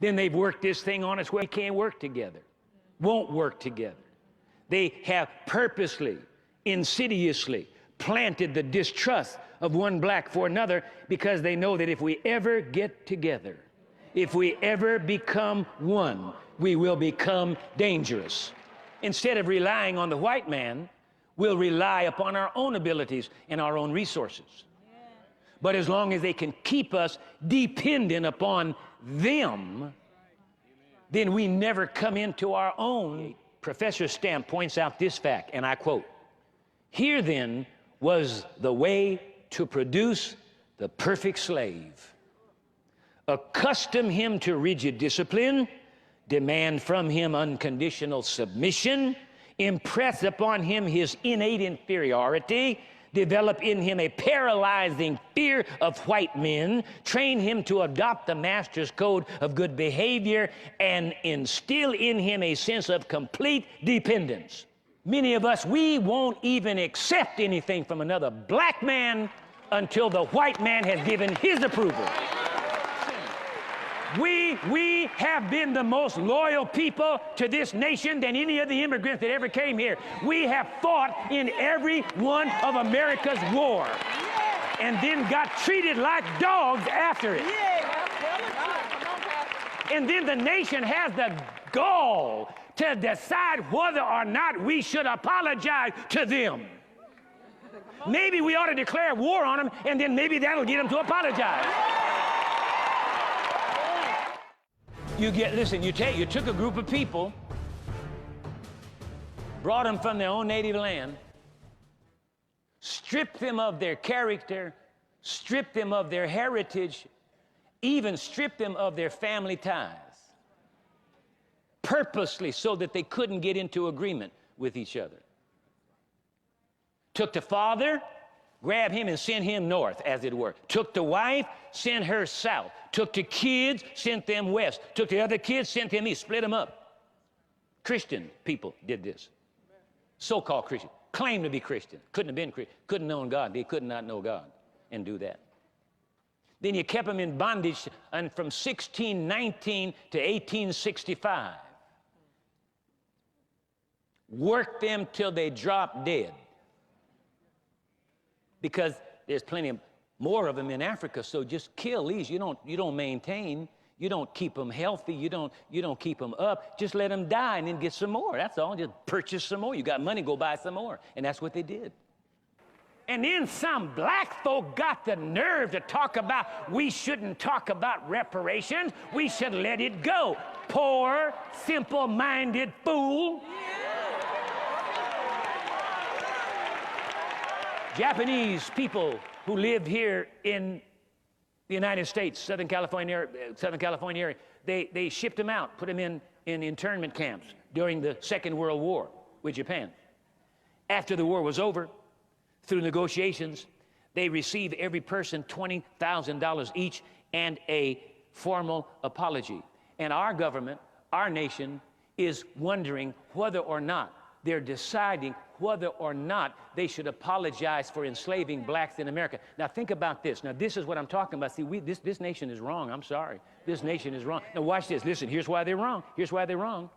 Then they've worked this thing on us where we can't work together, won't work together. They have purposely, insidiously planted the distrust of one black for another because they know that if we ever get together, if we ever become one, we will become dangerous. Instead of relying on the white man, we'll rely upon our own abilities and our own resources. But as long as they can keep us dependent upon them, then we never come into our own. Professor Stamp points out this fact, and I quote, "Here then was the way to produce the perfect slave. Accustom him to rigid discipline, demand from him unconditional submission, impress upon him his innate inferiority, develop in him a paralyzing fear of white men, train him to adopt the master's code of good behavior, and instill in him a sense of complete dependence." Many of us, we won't even accept anything from another black man until the white man has given his approval. We have been the most loyal people to this nation than any of the immigrants that ever came here. We have fought in every one of America's war and then got treated like dogs after it. And then the nation has the gall to decide whether or not we should apologize to them. Maybe we ought to declare war on them, and then maybe that'll get them to apologize. Listen, you took a group of people, brought them from their own native land, stripped them of their character, stripped them of their heritage, even stripped them of their family ties, purposely so that they couldn't get into agreement with each other. Took the father, grabbed him and sent him north, as it were. Took the wife, sent her south. Took the kids, sent them west. Took the other kids, sent them east. Split them up. Christian people did this. So-called Christian. Claimed to be Christian. Couldn't have been Christian. Couldn't have known God. They could not know God and do that. Then you kept them in bondage and from 1619 to 1865. Worked them till they dropped dead. Because there's plenty of more of them in Africa, so just kill these. You don't maintain, you don't keep them healthy, you don't keep them up. Just let them die and then get some more. That's all. Just purchase some more. You got money, go buy some more. And that's what they did. And then some black folk got the nerve to talk about we shouldn't talk about reparations. We should let it go. Poor, simple-minded fool. Japanese people who lived here in the United States, Southern California area, they shipped them out, put them in internment camps during the Second World War with Japan. After the war was over, through negotiations, they received every person $20,000 each and a formal apology. And our government, our nation, is wondering whether or not they're deciding whether or not they should apologize for enslaving blacks in America. Now think about this. Now this is what I'm talking about. See, this nation is wrong. I'm sorry. This nation is wrong. Now watch this. Listen, here's why they're wrong. Here's why they're wrong.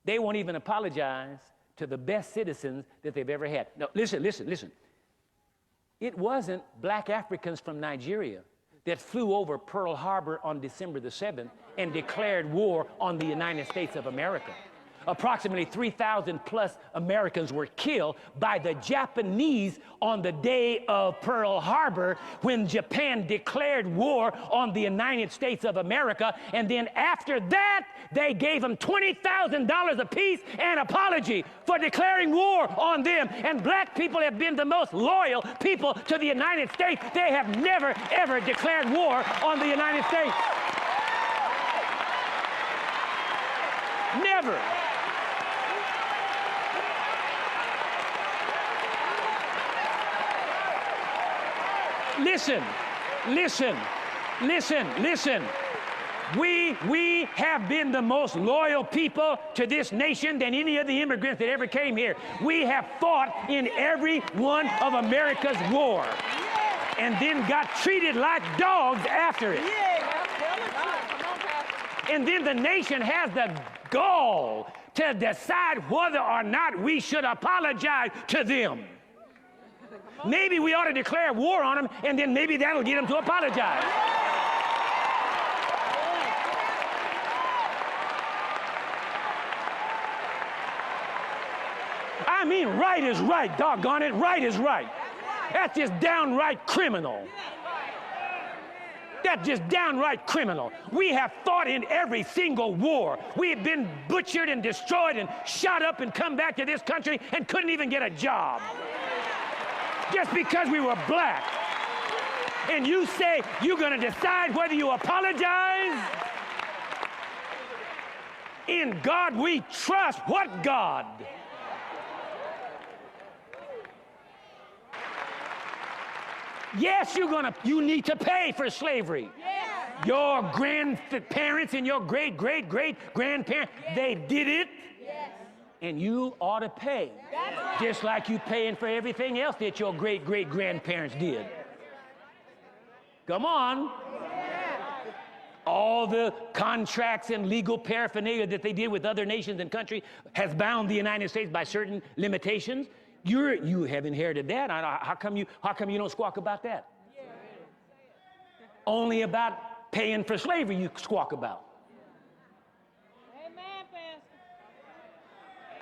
They won't even apologize to the best citizens that they've ever had. Now listen. It wasn't black Africans from Nigeria that flew over Pearl Harbor on December the 7th and declared war on the United States of America. Approximately 3,000 plus Americans were killed by the Japanese on the day of Pearl Harbor when Japan declared war on the United States of America. And then after that, they gave them $20,000 apiece and apology for declaring war on them. And black people have been the most loyal people to the United States. They have never, ever declared war on the United States. Never. Listen. We have been the most loyal people to this nation than any of the immigrants that ever came here. We have fought in every one of America's war and then got treated like dogs after it. And then the nation has the gall to decide whether or not we should apologize to them. Maybe we ought to declare war on them, and then maybe that'll get them to apologize. I mean, right is right, doggone it. Right is right. That's just downright criminal. That's just downright criminal. We have fought in every single war. We have been butchered and destroyed and shot up and come back to this country and couldn't even get a job. Just because we were black. And you say you're going to decide whether you apologize? In God we trust. What God? Yes, you need to pay for slavery. Yeah. Your grandparents and your great-great-great-grandparents, they did it. Yes. And you ought to pay. Right. Just like you paying for everything else that your great-great-grandparents did. Come on. Yeah. All the contracts and legal paraphernalia that they did with other nations and countries has bound the United States by certain limitations. You have inherited that. How come you don't squawk about that? Yeah. Only about paying for slavery you squawk about. Amen, Pastor.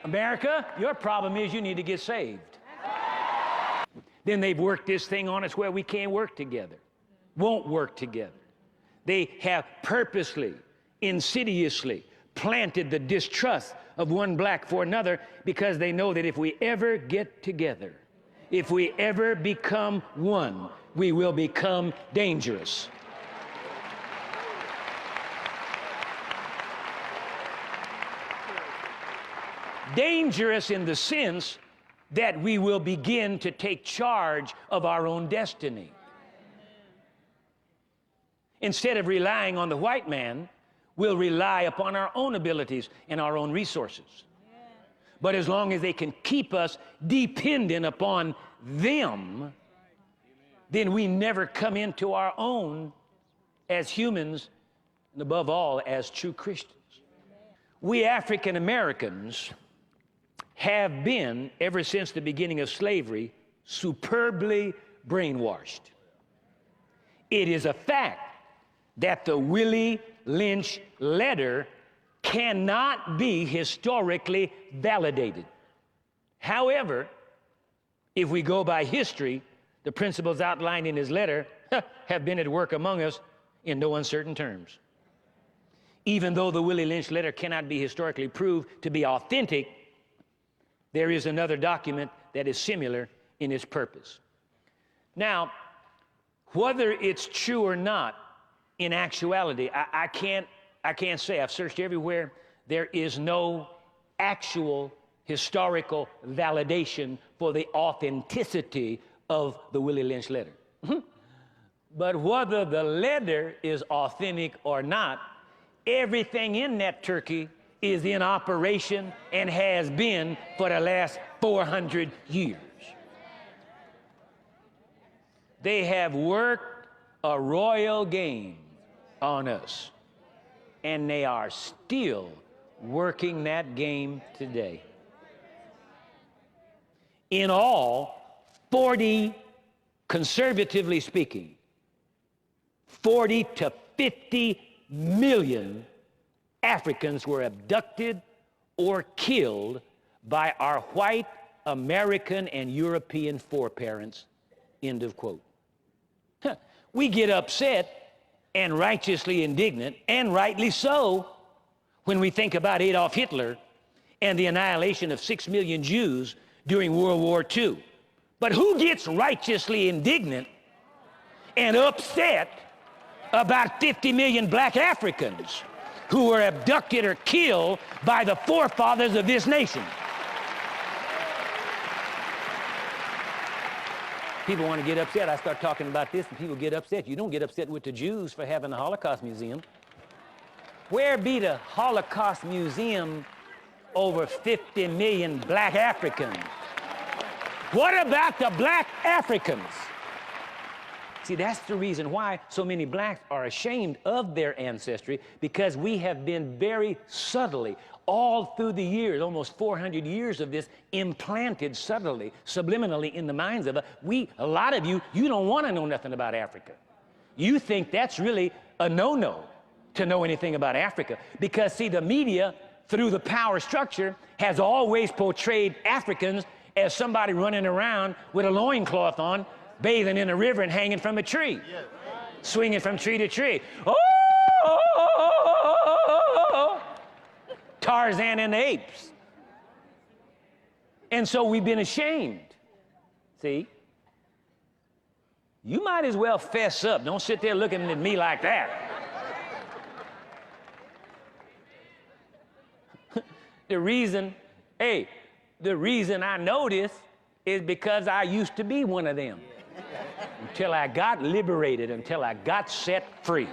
America, your problem is you need to get saved. Then they've worked this thing on us where we can't work together, won't work together. They have purposely, insidiously planted the distrust of one black for another, because they know that if we ever get together, if we ever become one, we will become dangerous. Dangerous in the sense that we will begin to take charge of our own destiny. Instead of relying on the white man, we'll rely upon our own abilities and our own resources. But as long as they can keep us dependent upon them, then we never come into our own as humans, and above all, as true Christians. We African Americans have been, ever since the beginning of slavery, superbly brainwashed. It is a fact that the Willie Lynch letter cannot be historically validated. However, if we go by history, the principles outlined in his letter have been at work among us in no uncertain terms. Even though the Willie Lynch letter cannot be historically proved to be authentic, there is another document that is similar in its purpose. Now, whether it's true or not, in actuality, I can't say. I've searched everywhere. There is no actual historical validation for the authenticity of the Willie Lynch letter. But whether the letter is authentic or not, everything in that turkey is in operation and has been for the last 400 years. They have worked a royal game on us, and they are still working that game today. In all, 40, conservatively speaking, 40 to 50 million Africans were abducted or killed by our white American and European foreparents. End of quote. We get upset and righteously indignant, and rightly so, when we think about Adolf Hitler and the annihilation of 6 million Jews during World War II. But who gets righteously indignant and upset about 50 million black Africans who were abducted or killed by the forefathers of this nation? People want to get upset. I start talking about this and people get upset. You don't get upset with the Jews for having the Holocaust Museum. Where be the Holocaust Museum over 50 million black Africans? What about the black Africans? See, that's the reason why so many blacks are ashamed of their ancestry, because we have been very subtly, all through the years, almost 400 years of this, implanted subtly, subliminally in the minds of us. A lot of you don't want to know nothing about Africa. You think that's really a no-no to know anything about Africa, because, see, the media, through the power structure, has always portrayed Africans as somebody running around with a loincloth on, bathing in a river and hanging from a tree, swinging from tree to tree. Oh, Tarzan and the apes. And so we've been ashamed. See? You might as well fess up. Don't sit there looking at me like that. The reason I know this is because I used to be one of them. Until I got liberated, until I got set free.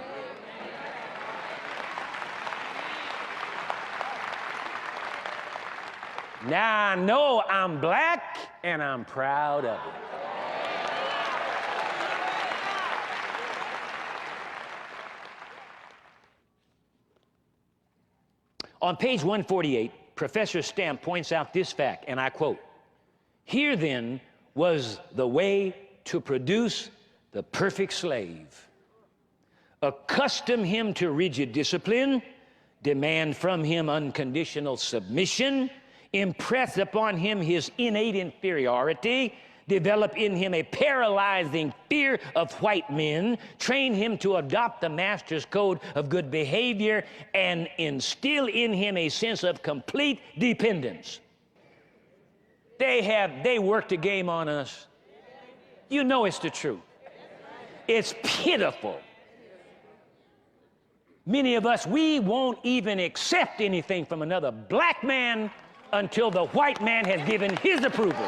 Now I know I'm black, and I'm proud of it. On page 148, Professor Stamp points out this fact, and I quote, "Here then was the way to produce the perfect slave. Accustom him to rigid discipline, demand from him unconditional submission, impress upon him his innate inferiority, develop in him a paralyzing fear of white men, train him to adopt the master's code of good behavior, and instill in him a sense of complete dependence." They worked a game on us. You know it's the truth. It's pitiful. Many of us, we won't even accept anything from another black man until the white man has given his approval.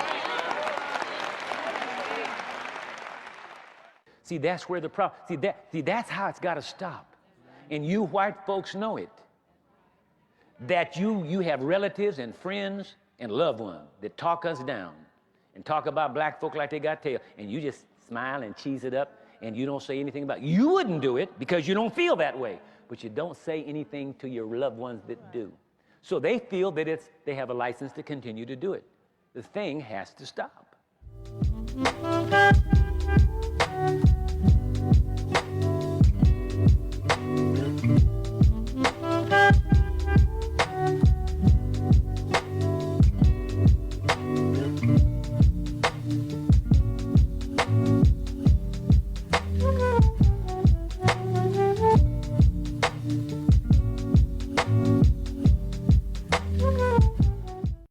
See, that's where the problem, that's how it's got to stop. And you white folks know it. That you have relatives and friends and loved ones that talk us down and talk about black folk like they got tail, and you just smile and cheese it up, and you don't say anything about it. You wouldn't do it because you don't feel that way, but you don't say anything to your loved ones that do. So they feel that they have a license to continue to do it. The thing has to stop.